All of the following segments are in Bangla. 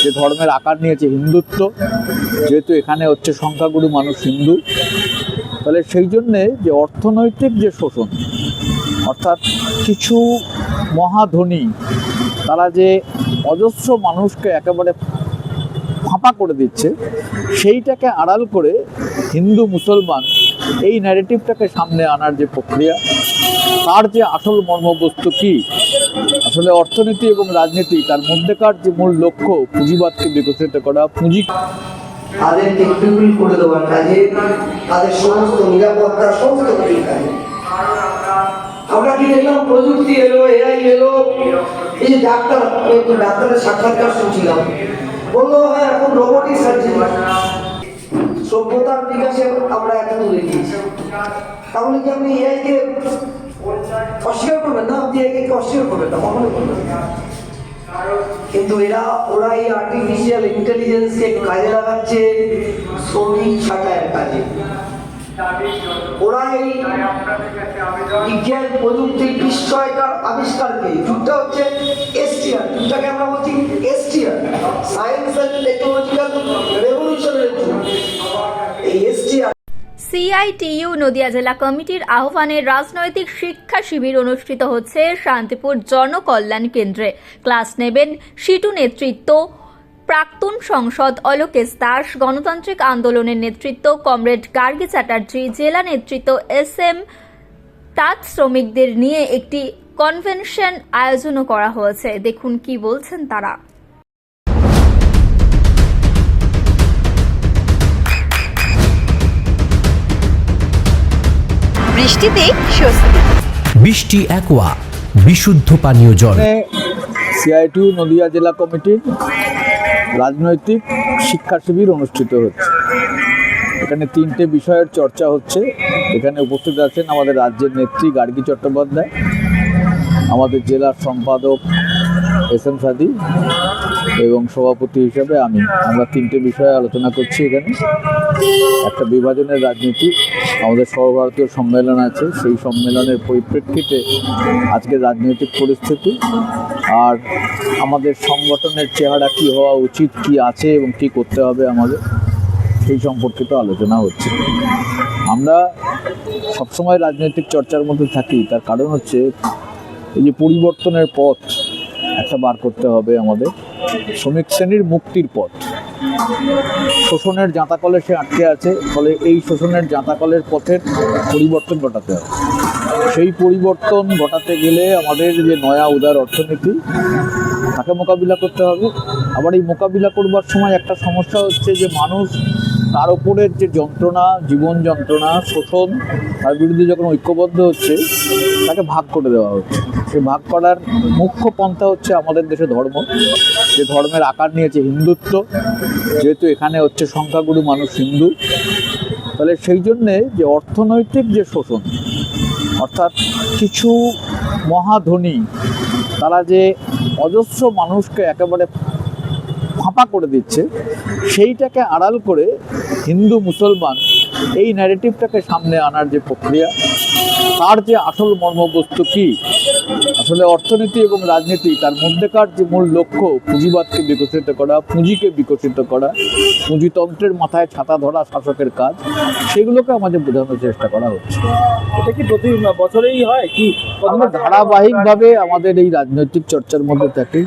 যে ধর্মের আকার নিয়েছে হিন্দুত্ব, যেহেতু এখানে হচ্ছে সংখ্যাগুরু মানুষ হিন্দু, তাহলে সেই জন্যে যে অর্থনৈতিক যে শোষণ, অর্থাৎ কিছু মহাধনী তারা যে অজস্র মানুষকে একেবারে ফাঁপা করে দিচ্ছে, সেইটাকে আড়াল করে হিন্দু মুসলমান এই ন্যারেটিভটাকে সামনে আনার যে প্রক্রিয়া, তার যে আসল মর্মবস্তু কি, আসলে অর্থনীতি এবং রাজনীতি তার মধ্যেকার যে মূল লক্ষ্য পুঁজিবাদকে বিকশিত করা, পুঁজি তাদের টেকনিক্যাল করে দেওয়ার কাজে, তাদের সমস্ত নিরাপত্তা সমস্ত কাজে আমরা কি দেখলাম, প্রযুক্তি এলো, এআই এলো। এই যে ডাক্তারের সাক্ষাৎকার শুনছিলাম, বললো হ্যাঁ এখন রোবোটিক সার্জারি, সভ্যতার বিকাশে আমরা এখন তুলে দিয়েছি। তাহলে কি আপনি এআই কে অস্বীকার করবেন না? আপনি এআই কে অস্বীকার করবেন না, কখনো করবেন না। কিন্তু ওরা এই আর্টিফিশিয়াল ইন্টেলিজেন্সকে কাজে লাগাচ্ছে শ্রমিক ছাঁটাইয়ের কাজে। ওরা এই বিজ্ঞান প্রযুক্তির বিস্ময়কর আবিষ্কারকে, যুগটা হচ্ছে এসটিআর, যুগটাকে আমরা বলছি এসটিআর, সায়েন্স অ্যান্ড টেকনোলজিক্যাল রেভলিউশনের যুগ। এই এসটিআর সিআইটিইউ নদিয়া জেলা কমিটির আহ্বানে রাজনৈতিক শিক্ষা শিবির অনুষ্ঠিত হচ্ছে শান্তিপুর জনকল্যাণ কেন্দ্রে। ক্লাস নেবেন শিটু নেতৃত্ব প্রাক্তন সংসদ অলোকেশ দাস, গণতান্ত্রিক আন্দোলনের নেতৃত্ব কমরেড গার্গী চ্যাটার্জি, জেলা নেতৃত্ব এসএম তাঁত শ্রমিকদের নিয়ে একটি কনভেনশন আয়োজনও করা হয়েছে। দেখুন কি বলছেন তারা। বৃষ্টিতে স্বস্তি, বৃষ্টি অ্যাকোয়া বিশুদ্ধ পানীয় জল। সিআইটিইউ নদিয়া জেলা কমিটির রাজনৈতিক শিক্ষা শিবির অনুষ্ঠিত হচ্ছে। এখানে 3টে বিষয়ের চর্চা হচ্ছে। এখানে উপস্থিত আছেন আমাদের রাজ্যের নেত্রী গার্গী চট্টোপাধ্যায়, আমাদের জেলার সম্পাদক এসএম সাদি এবং সভাপতি হিসাবে আমি। আমরা 3টে বিষয়ে আলোচনা করছি এখানে। একটা বিভাজনের রাজনীতি, আমাদের সর্বভারতীয় সম্মেলন আছে, সেই সম্মেলনের পরিপ্রেক্ষিতে আজকের রাজনৈতিক পরিস্থিতি, আর আমাদের সংগঠনের চেহারা কি হওয়া উচিত, কি আছে এবং কি করতে হবে আমাদের, সেই সম্পর্কিত আলোচনা হচ্ছে। আমরা সবসময় রাজনৈতিক চর্চার মধ্যে থাকি, তার কারণ হচ্ছে এই যে পরিবর্তনের পথ একটা বার করতে হবে আমাদের, শ্রমিক শ্রেণীর মুক্তির পথ। শোষণের জাঁতাকলে সে আটকে আছে, ফলে এই শোষণের জাঁতাকলের পথের পরিবর্তন ঘটাতে হবে। সেই পরিবর্তন ঘটাতে গেলে আমাদের যে নয়া উদার অর্থনীতি, তাকে মোকাবিলা করতে হবে। আবার এই মোকাবিলা করবার সময় একটা সমস্যা হচ্ছে যে মানুষ তার ওপরের যে যন্ত্রণা, জীবন যন্ত্রণা, শোষণ, তার বিরুদ্ধে যখন ঐক্যবদ্ধ হচ্ছে, তাকে ভাগ করে দেওয়া হচ্ছে। সেই ভাগ করার মুখ্য পন্থা হচ্ছে আমাদের দেশে ধর্ম, যে ধর্মের আকার নিয়েছে হিন্দুত্ব, যেহেতু এখানে হচ্ছে সংখ্যাগুরু মানুষ হিন্দু, তাহলে সেই জন্যে যে অর্থনৈতিক যে শোষণ, অর্থাৎ কিছু মহাধনী তারা যে অজস্র মানুষকে একেবারে ফাঁপা করে দিচ্ছে, সেইটাকে আড়াল করে হিন্দু মুসলমান এই ন্যারেটিভটাকে সামনে আনার যে প্রক্রিয়া, তার যে আসল মর্মবস্তু কি, আসলে অর্থনীতি এবং রাজনীতি তার মধ্যেকার যে মূল লক্ষ্য পুঁজিবাদকে বিকশিত করা, পুঁজিকে বিকশিত করা, পুঁজিতন্ত্রের মাথায় ছাতা ধরা শাসকের কাজ, সেগুলোকে আমাদের বোঝানোর চেষ্টা করা হচ্ছে। এটা কি প্রতি বছরেই হয় কি? আমরা ধারাবাহিকভাবে আমাদের এই রাজনৈতিক চর্চার মধ্যে থাকি।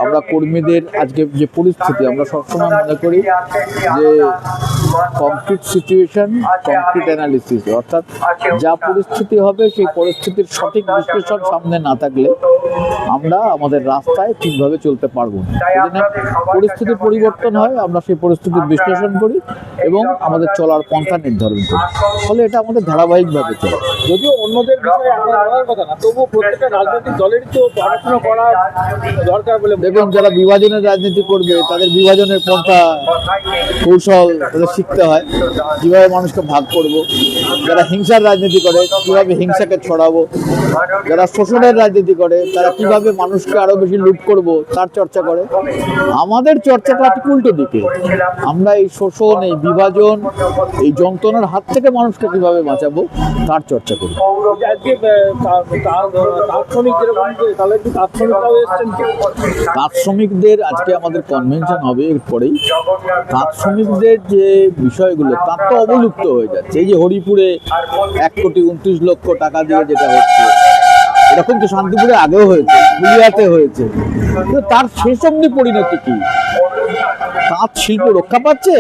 আমরা কর্মীদের আজকে যে পরিস্থিতি, আমরা সবসময় মনে করি যে কংক্রিট সিচুয়েশন, কংক্রিট অ্যানালিসিস, অর্থাৎ যা পরিস্থিতি হবে সেই পরিস্থিতির সঠিক বিশ্লেষণ সামনে না থাকলে আমরা আমাদের রাস্তায় ঠিকভাবে চলতে পারবো না। সেজন্য পরিস্থিতির পরিবর্তন হয়, আমরা সেই পরিস্থিতির বিশ্লেষণ করি এবং আমাদের চলার পন্থা নির্ধারণ করি। ফলে এটা আমাদের ধারাবাহিকভাবে চলে। যদিও অন্যদের বিষয়ে আমার কথা না, তবুও প্রত্যেকটা রাজনৈতিক দলেরই তো পড়াশোনা করা দরকার বলে। দেখুন, যারা বিভাজনের রাজনীতি করবে তাদের বিভাজনের পন্থা কৌশল তাদের শিখতে হয়, কীভাবে মানুষকে ভাগ করব। যারা হিংসার রাজনীতি করে, কীভাবে হিংসাকে ছড়াবো। যারা শোষণের রাজনীতি রাজনীতি করে, তারা কিভাবে মানুষকে আরো বেশি লুট করব তার চর্চা করে। আমাদের চর্চাটা ঠিক উল্টো দিকে, আমরা এই শোষণ, এই বিভাজন, এই যন্ত্রণার হাত থেকে মানুষকে কিভাবে বাঁচাবো তার চর্চা করি। আজকে তাঁত শ্রমিক যেরকম তাহলে একটু তাঁত শ্রমিকরাও এসছেন। তাঁত শ্রমিকদের আজকে আমাদের কনভেনশন হবে এরপরেই। তাঁত শ্রমিকদের যে বিষয়গুলো, তাঁত তো অবলুপ্ত হয়ে যাচ্ছে। এই যে হরিপুরে 1,29,00,000 টাকা দিয়ে যেটা হচ্ছে, এরকম তো শান্তিপুরে আগেও হয়েছে, পুরুলিয়াতে হয়েছে, কিন্তু তার শেষ অবধি পরিণতি কি? তাঁত শিল্প রক্ষা পাচ্ছে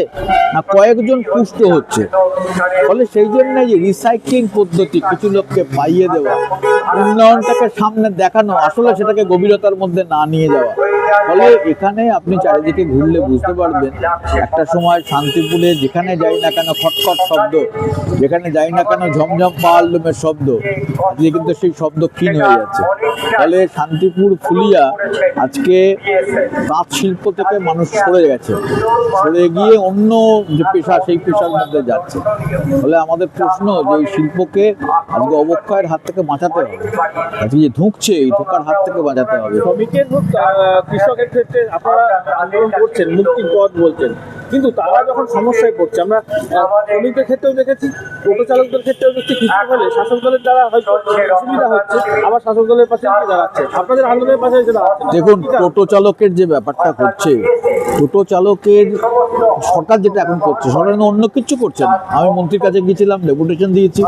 না কয়েকজন পুষ্ট হচ্ছে? ফলে সেই জন্য যে রিসাইক্লিং পদ্ধতি, কিছু লোককে পাইয়ে দেওয়া, উন্নয়নটাকে সামনে দেখানো, আসলে সেটাকে গভীরতার মধ্যে না নিয়ে যাওয়া। ফলে এখানে আপনি চারিদিকে ঘুরলে বুঝতে পারবেন, একটা সময় শান্তিপুরে যেখানে যাই না কেন খটখট শব্দ, যেখানে যাই না কেন ঝমঝম পাহাড়লুমের শব্দ, আজকে কিন্তু সেই শব্দ ক্ষীণ হয়ে যাচ্ছে। ফলে শান্তিপুর, ফুলিয়া আজকে তাঁত শিল্প থেকে মানুষ সরে গেছে, সরে গিয়ে অন্য যে পেশা, সেই পেশার মধ্যে যাচ্ছে। ফলে আমাদের প্রশ্ন যে এই শিল্পকে আজকে অবক্ষয়ের হাত থেকে বাঁচাতে হবে, আজকে যে ধুঁকছে এই ধোঁকার হাত থেকে বাঁচাতে হবে। শ্রমিকের হোক, কৃষকের ক্ষেত্রে আপনারা আন্দোলন করছেন, মুক্তির পথ বলছেন, কিন্তু তারা যখন সমস্যায় পড়ছে, আমরা শ্রমিকদের ক্ষেত্রেও দেখেছি, টোটো চালকদের ক্ষেত্রেও দেখছি, কিছু হলে শাসক দলের দ্বারা হয়তো অসুবিধা হচ্ছে, আবার শাসক দলের পাশে এসে দাঁড়াচ্ছে, আপনাদের আন্দোলনের পাশে এসে দাঁড়াচ্ছে। দেখুন, টোটো চালকের যে ব্যাপারটা হচ্ছে, টোটো চালকের সরকার যেটা এখন করছে, সরকার অন্য কিছু করছে না। আমি মন্ত্রীর কাছে গিয়েছিলাম, ডেপুটেশন দিয়েছি।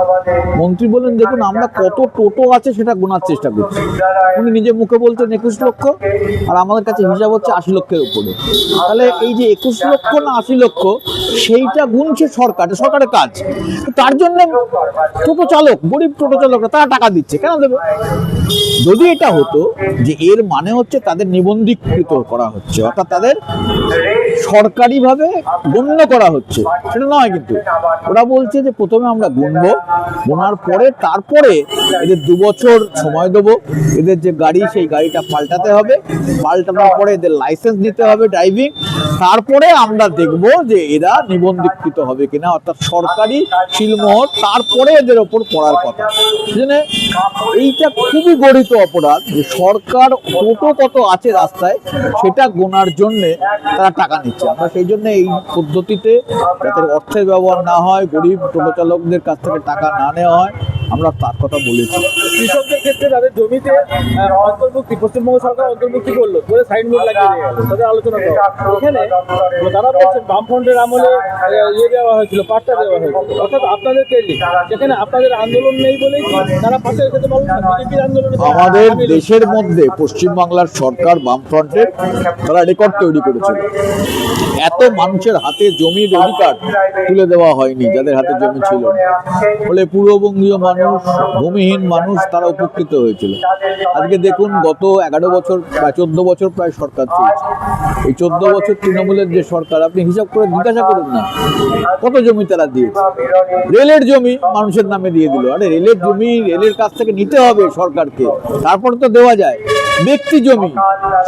মন্ত্রী বললেন, দেখুন আমরা কত টোটো আছে সেটা গোনার চেষ্টা করছি। উনি নিজে মুখে বলছেন 21 লক্ষ, আর আমাদের কাছে হিসাব হচ্ছে 80 লক্ষের উপরে। তাহলে এই যে 21 লক্ষ না 80 লক্ষ, সেইটা গুনছে সরকার, সরকারের কাজ। তার জন্য টোটো চালক, গরিব টোটো চালকরা তারা টাকা দিচ্ছে, কেন দেবে? যদি এটা হতো যে এর মানে হচ্ছে তাদের নিবন্ধীকৃত করা হচ্ছে, অর্থাৎ তাদের সরকারিভাবে গণ্য করা হচ্ছে, সেটা নয়। কিন্তু ওরা বলছে যে প্রথমে আমরা গুনবো, গোনার পরে তারপরে এদের 2 বছর সময় দেবো, এদের যে গাড়ি সেই গাড়িটা পাল্টাতে হবে, পাল্টানোর পরে এদের লাইসেন্স নিতে হবে ড্রাইভিং, তারপরে আমরা দেখব যে এরা নিবন্ধীকৃত হবে কিনা, অর্থাৎ সরকারি শিলমোহর তারপরে এদের ওপর পড়ার কথা। সেজন্য এইটা খুবই গরিত অপরাধ যে সরকার টোটো কত আছে রাস্তায় সেটা গোনার জন্যে তারা টাকা নিচ্ছে। আমরা সেই জন্য এই পদ্ধতিতে যাতে অর্থের ব্যবহার না হয়, গরিব টোটো চালকদের কাছ থেকে টাকা না নেওয়া হয়, আমরা তার কথা বলেছি। কৃষকদের ক্ষেত্রে তাদের জমিতে অন্তর্ভুক্তি, পশ্চিমবঙ্গ সরকার অন্তর্ভুক্তি করলো, করে সাইনবোর্ড লাগিয়ে দিয়ে গেল, তাদের আলোচনা করো। এখানে তারা বলছেন বামফ্রন্টের আমলে দেওয়া হয়েছিল, পাট্টা দেওয়া হয়েছিল, অর্থাৎ আপনাদের কেন্দ্রিক, যেখানে আপনাদের আন্দোলন নেই বলেই তারা পাশে যেতে পারল না। বিজেপির আন্দোলনে আমাদের দেশের মধ্যে পশ্চিমবাংলার সরকার, বামফ্রন্টের, তারা রেকর্ড তৈরি করেছিল। এত মানুষের হাতে জমির অধিকার তুলে দেওয়া হয়নি যাদের হাতে জমি ছিল না। ফলে পূর্ববঙ্গীয় মানুষ, ভূমিহীন মানুষ, তারা উপকৃত হয়েছিল। আজকে দেখুন, গত 11 বছর, প্রায় 14 বছর প্রায় সরকার চলছে। এই 14 বছর তৃণমূলের যে সরকার, আপনি হিসাব করে জিজ্ঞাসা করুন না কত জমি তারা দিয়েছে। রেলের জমি মানুষের নামে দিয়ে দিল। আরে রেলের জমি রেলের কাছ থেকে নিতে হবে সরকারকে, তারপরে তো দেওয়া যায়। ব্যক্তি জমি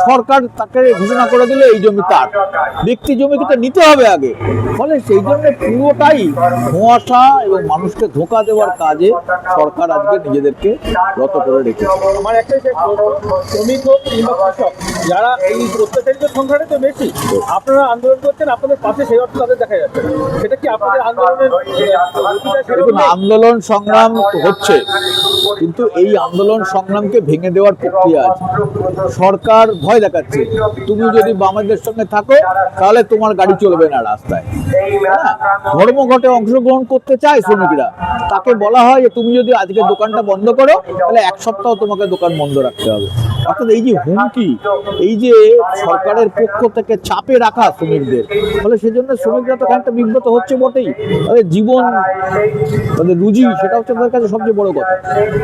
সরকার তাকে ঘোষণা করে দিল এই জমি তার, ব্যক্তি জমি কিন্তু নিতে হবে আগে। ফলে সেই জন্য পুরোটাই ধোঁয়াশা এবং মানুষকে ধোঁকা দেওয়ার কাজে সরকার আজকে নিজেদেরকে রত করে রেখেছে। আমার একটাই শ্রমিক হোক কিংবা কৃষক, যারা এই অত্যাচারিত সংখ্যাটা তো বেশি, আপনারা আন্দোলন করছেন, আপনাদের পাশে সেই অর্থ তাদের দেখা যাচ্ছে, সেটা কি আপনাদের আন্দোলনের? দেখুন, আন্দোলন সংগ্রাম হচ্ছে, কিন্তু এই আন্দোলন সংগ্রামকে ভেঙে দেওয়ার প্রক্রিয়া আছে। সরকার ভয় দেখাচ্ছে, তুমি যদি বামেদের সঙ্গে থাকো তাহলে তোমার গাড়ি চলবে না রাস্তায়। হ্যাঁ, ধর্মঘটে অংশগ্রহণ করতে চায় শ্রমিকরা, তাকে বলা হয় যে তুমি যদি আজকে দোকানটা বন্ধ করো তাহলে 1 সপ্তাহ তোমাকে দোকান বন্ধ রাখতে হবে। অর্থাৎ এই যে হুমকি, এই যে সরকারের পক্ষ থেকে চাপে রাখা শ্রমিকদের, ফলে সেজন্য শ্রমিকরা তো খানিকটা বিব্রত হচ্ছে বটেই। তাদের জীবন, তাদের রুজি, সেটা হচ্ছে তাদের কাছে সবচেয়ে বড় কথা।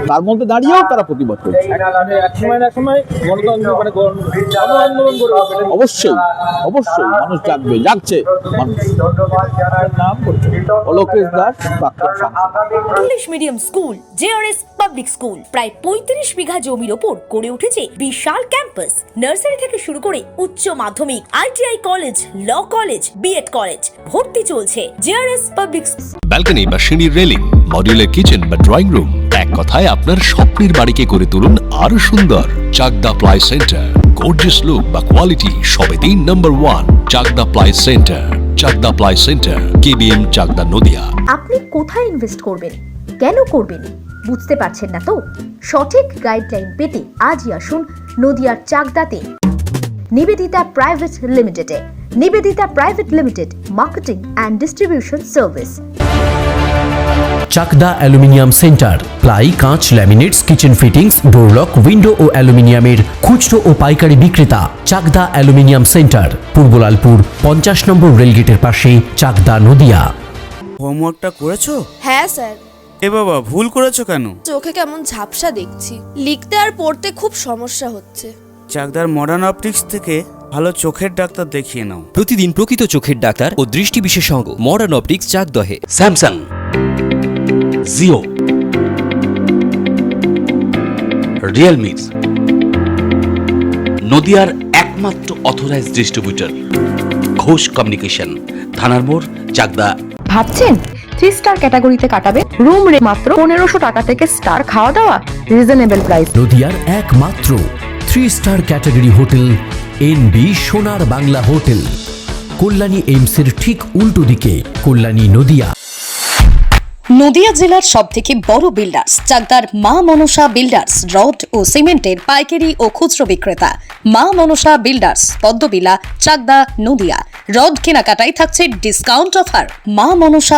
তার মধ্যে দাঁড়িয়েও তারা প্রতিবাদ করছে। এক সময় না সময় গণতন্ত্র, মানে গণ আন্দোলন করে অবশ্যই অবশ্যই মানুষ জাগবে, জাগছে মানুষ। নাম করছে অলোকেশ দাস, প্রাক্তন সাংসদ। English medium school JRS public school প্রায় 35 বিঘা জমির ওপর গড়ে উঠেছে বিশাল ক্যাম্পাস। নার্সারি থেকে শুরু করে উচ্চ মাধ্যমিক, ITI college, law college, BEd college, ভর্তি চলছে। জেআরএস পাবলিক ব্যালকনি বা সিঁড়ির রেলিং, মডিউলার কিচেন বা ড্রয়িং রুম, এক কথায় আপনার স্বপ্নের বাড়িকে করে তুলুন আরো সুন্দর। Chakdah ply centre, gorgeous look বা কোয়ালিটি সবে 3 number 1 Chakdah ply centre. Chakdah ply centre, KBM, Chakdah, Nadia. আপনি কোথায় ইনভেস্ট করবেন, কেন করবেন, বুঝতে পারছেন না তো? সঠিক গাইডলাইন পেতে আজই আসুন নদিয়ার চাকদাতে নিবেদিতা প্রাইভেট লিমিটেডে। Nivedita private limited, marketing and distribution service. Chakdah aluminium centre, ply, কাঁচ, laminates, kitchen fittings, door lock, window ও অ্যালুমিনিয়ামের খুচরো ও পাইকারি বিক্রেতা। Chakdah aluminium centre, Purbalalpur 50 number রেলগেটের পাশে, চাকদা, নদিয়া। হোমওয়ার্কটা করেছো? হ্যাঁ স্যার। এ বাবা, ভুল করেছো কেন? চোখে কেমন ঝাপসা দেখছি, লিখতে আর পড়তে খুব সমস্যা হচ্ছে। চাকদার মডার্ন অপটিক্স থেকে ভালো চোখের ডাক্তার দেখিয়ে নাও। প্রতিদিন প্রকৃত চোখের ডাক্তার ও দৃষ্টি বিশেষজ্ঞ মডার্ন অপটিক্স, চাকদহে। স্যামসাং, জিও, রিয়েলমি, নদিয়ার একমাত্র অথরাইজড ডিস্ট্রিবিউটর ঘোষ কমিউনিকেশন, থানার মোড়, চাকদা। ভাবছেন 3 স্টার ক্যাটাগরিতে কাটাবে? রুম রে মাত্র 1500 টাকা থেকে স্টার, খাওয়া দাওয়া রিজনেবল প্রাইস। নদিয়ার একমাত্র 3 স্টার ক্যাটাগরি হোটেল এনবি সোনার বাংলা হোটেল, কল্যাণী এইমসের ঠিক উল্টো দিকে, কল্যাণী, নদিয়া। নদিয়া জেলার সবথেকে বড় বিল্ডার্স চাকদার মা মনসা বিল্ডার্স, রড ও সিমেন্টের পাইকারি ও খুচরো বিক্রেতা। মা মনসা বিল্ডার্স, পদ্মবিলা, চাকদা, নদিয়া। রড কেনাকাটায় থাকছে ডিসকাউন্ট অফার। মা মনসা